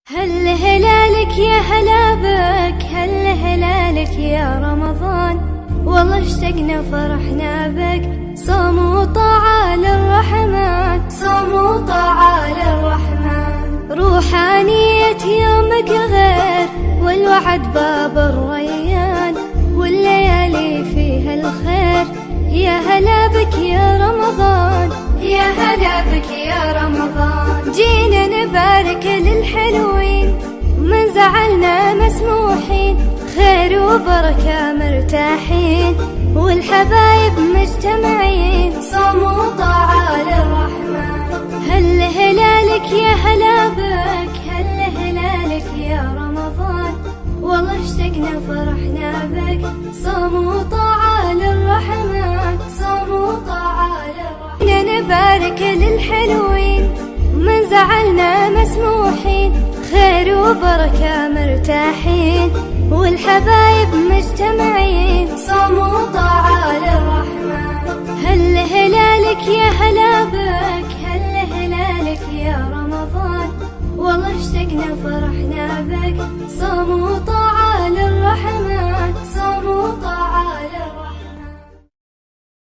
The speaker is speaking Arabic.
هل هلالك يا هلا بك، هل هلالك يا رمضان، والله اشتقنا فرحنا بك. صوم وطاعة للرحمن، صوم وطاعة للرحمن. روحانية يومك غير، والوعد باب الريان، والليالي فيها الخير. يا هلا بك يا رمضان، يا هلا بك يا رمضان. جينا نبارك للحلوين، من زعلنا مسموحين، خير وبركة مرتاحين، والحبايب مجتمعين. صوم وطاعة للرحمن. هل هلالك يا هلا بك، هل هلالك يا رمضان، والله اشتقنا فرحنا بك. صوم وطاعة للرحمن، صوم وطاعة للرحمن. نبارك للحلوين، من زعلنا مسموحين، خير وبركة مرتاحين، والحبايب مجتمعين.